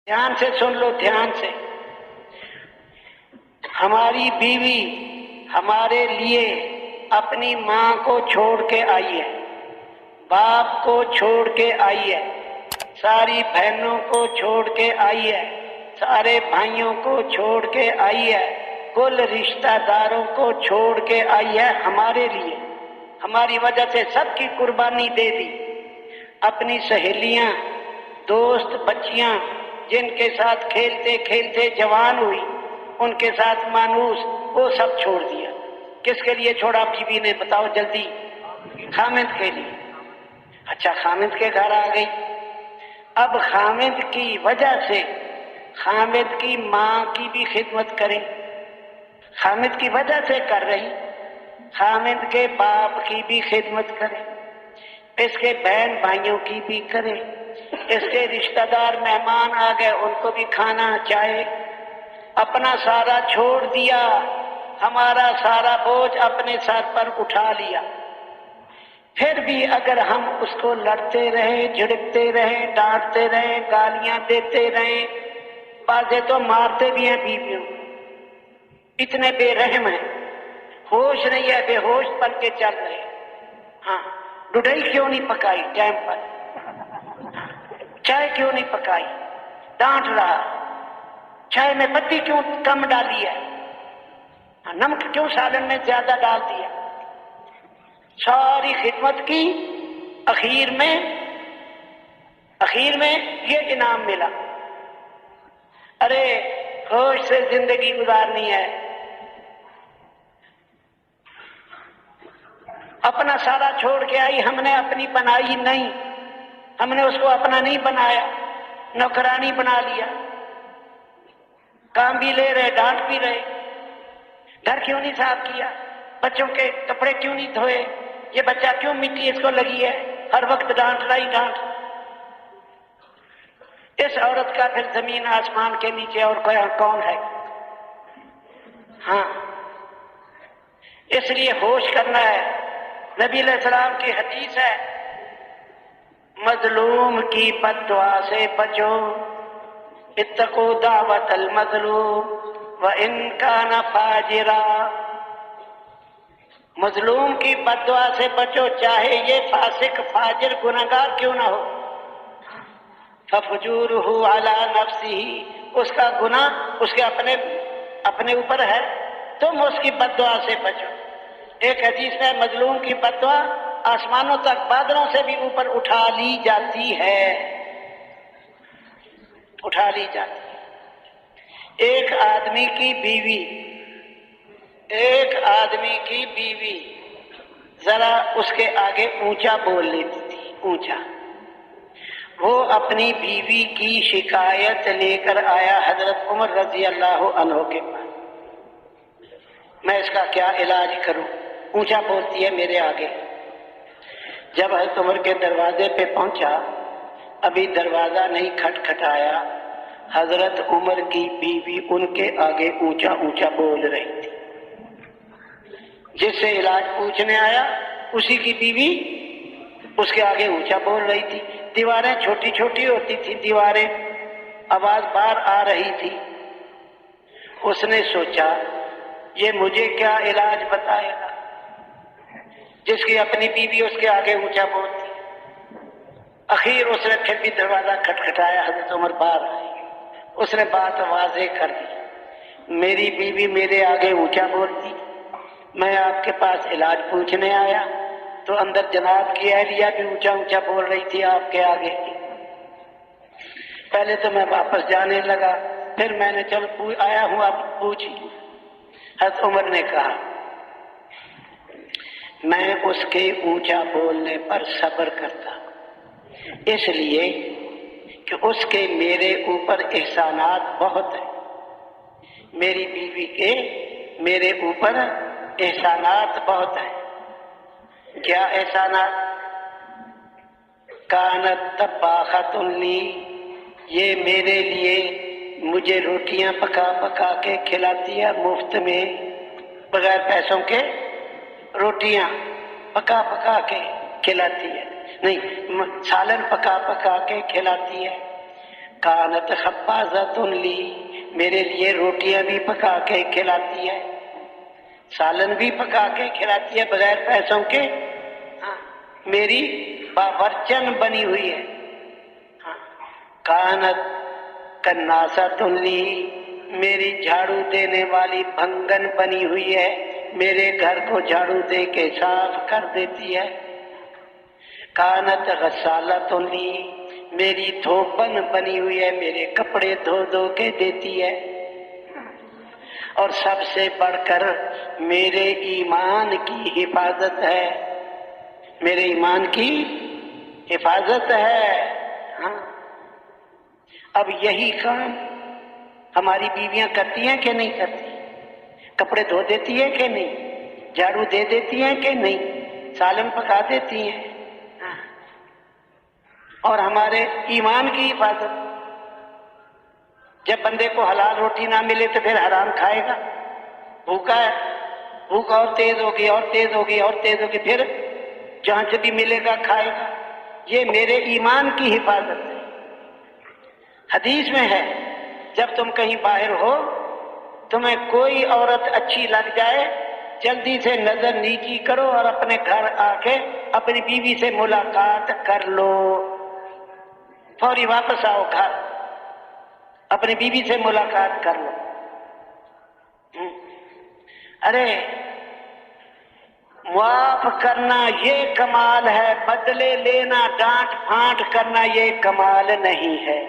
ध्यान से सुन लो, ध्यान से। हमारी बीवी हमारे लिए अपनी माँ को छोड़ के आई है, बाप को छोड़ के आई है, सारी बहनों को छोड़ के आई है, सारे भाइयों को छोड़ के आई है, कुल रिश्तेदारों को छोड़ के आई है हमारे लिए। हमारी वजह से सबकी कुर्बानी दे दी। अपनी सहेलियां, दोस्त, बच्चियां जिनके साथ खेलते खेलते जवान हुई, उनके साथ मानूस, वो सब छोड़ दिया। किसके लिए छोड़ा बीवी ने, बताओ जल्दी? खामिद के लिए। अच्छा, खामिद के घर आ गई। अब खामिद की वजह से खामिद की माँ की भी खिदमत करें, खामिद की वजह से कर रही, खामिद के बाप की भी खिदमत करें, इसके बहन भाइयों की भी करें, इसके रिश्तेदार मेहमान आ गए उनको भी खाना चाहे। अपना सारा छोड़ दिया, हमारा सारा बोझ अपने सर पर उठा लिया। फिर भी अगर हम उसको लड़ते रहे, झिड़कते रहे, डांटते रहे, गालियां देते रहे, बाजे तो मारते भी हैं बीवियों, इतने बेरहम हैं, होश नहीं है, बेहोश बन के चल रहे। हाँ, डुडई क्यों नहीं पकाई टाइम पर, चाय क्यों नहीं पकाई, डांट रहा, चाय में पत्ती क्यों कम डाली है, नमक क्यों सालन में ज्यादा डाल दिया। सारी खिदमत की, आखिर में ये इनाम मिला। अरे होश से जिंदगी गुजारनी है, अपना सारा छोड़ के आई, हमने अपनी बनाई नहीं, हमने उसको अपना नहीं बनाया, नौकरानी बना लिया। काम भी ले रहे, डांट भी रहे, घर क्यों नहीं साफ किया, बच्चों के कपड़े क्यों नहीं धोए, ये बच्चा क्यों मिट्टी इसको लगी है, हर वक्त डांट रही डांट। इस औरत का फिर जमीन आसमान के नीचे और कोई कौन है? हाँ, इसलिए होश करना है। नबी अलैहिस्सलाम की हदीस है, मजलूम की बद्दुआ से बचो, इत्तकू दावतल मजलूम व इन काना फाजिरा। मजलूम की बद्दुआ से बचो, चाहे ये फासिक फाजिर गुनहगार क्यों ना हो। फफजूरुहु अला नफ्सिही, उसका गुनाह उसके अपने ऊपर है, तुम उसकी बद्दुआ से बचो। एक हदीस में मजलूम की बद्दुआ आसमानों तक, बादलों से भी ऊपर उठा ली जाती है, उठा ली जाती है। एक आदमी की बीवी जरा उसके आगे ऊंचा बोल लेती थी, ऊंचा। वो अपनी बीवी की शिकायत लेकर आया हजरत उमर रजी अल्लाह अन्हु के पास, मैं इसका क्या इलाज करूं, ऊंचा बोलती है मेरे आगे। जब हजरत उमर के दरवाजे पे पहुंचा, अभी दरवाजा नहीं खटखटाया, हजरत उमर की बीवी उनके आगे ऊंचा ऊंचा बोल रही थी। जिससे इलाज पूछने आया उसी की बीवी उसके आगे ऊंचा बोल रही थी। दीवारें छोटी छोटी होती थी, दीवारें, आवाज बाहर आ रही थी। उसने सोचा ये मुझे क्या इलाज बताएगा, जिसकी अपनी बीवी उसके आगे ऊंचा बोलती। आखिर उसने फिर भी दरवाजा खटखटाया, हजरत उमर बाहर आए, उसने बात वाज़ेह कर दी, मेरी बीवी मेरे आगे ऊंचा बोलती, मैं आपके पास इलाज पूछने आया तो अंदर जनाब की अहलिया भी ऊंचा ऊंचा बोल रही थी आपके आगे। पहले तो मैं वापस जाने लगा, फिर मैंने चल आया हूं, आप पूछिए। हज़रत उमर ने कहा, मैं उसके ऊंचा बोलने पर सब्र करता, इसलिए कि उसके मेरे ऊपर एहसानात बहुत हैं। मेरी बीवी के मेरे ऊपर एहसानात बहुत हैं। क्या एहसानात? कानत तब्बाखतुन ली, ये मेरे लिए मुझे रोटियां पका पका के खिलाती है मुफ्त में, बगैर पैसों के रोटियां पका पका के खिलाती है, नहीं सालन पका पका के खिलाती है। کانت خبازۃ لی، میرے لیے روٹیاں بھی پکا کے کھلاتی ہے، سالن بھی پکا کے کھلاتی ہے بغیر پیسوں کے، میری باورچن بنی ہوئی ہے۔ کانت کناسۃ لی، میری جھاڑو دینے والی بھنگن بنی ہوئی ہے، میرے گھر کو جھاڑو دے کے صاف کر دیتی ہے۔ کانت غسالۃ لی، میری دھوبن بنی ہوئی ہے، میرے کپڑے دھو دھو کے دیتی ہے۔ اور سب سے بڑھ کر میرے ایمان کی حفاظت ہے، میرے ایمان کی حفاظت ہے۔ اب یہی کام ہماری بیویاں کرتی ہیں کہ نہیں کرتی؟ کپڑے دھو دیتی ہیں کہ نہیں؟ جھاڑو دے دیتی ہیں کہ نہیں؟ سالن پکا دیتی ہیں؟ اور ہمارے ایمان کی حفاظت، جب بندے کو حلال روٹی نہ ملے تو پھر حرام کھائے گا، بھوکا ہے، بھوک اور تیز ہوگی اور تیز ہوگی اور تیز ہوگی، پھر جہاں سے بھی ملے گا کھائے گا۔ یہ میرے ایمان کی حفاظت ہے۔ حدیث میں ہے جب تم کہیں باہر ہو، تمہیں کوئی عورت اچھی لگ جائے، جلدی سے نظر نیچی کرو اور اپنے گھر آ کے اپنی بیوی سے ملاقات کر لو، فوری واپس آؤ گھر، اپنی بیوی سے ملاقات کر لو۔ ارے معاف کرنا یہ کمال ہے، بدلے لینا ڈانٹ پھانٹ کرنا یہ کمال نہیں ہے۔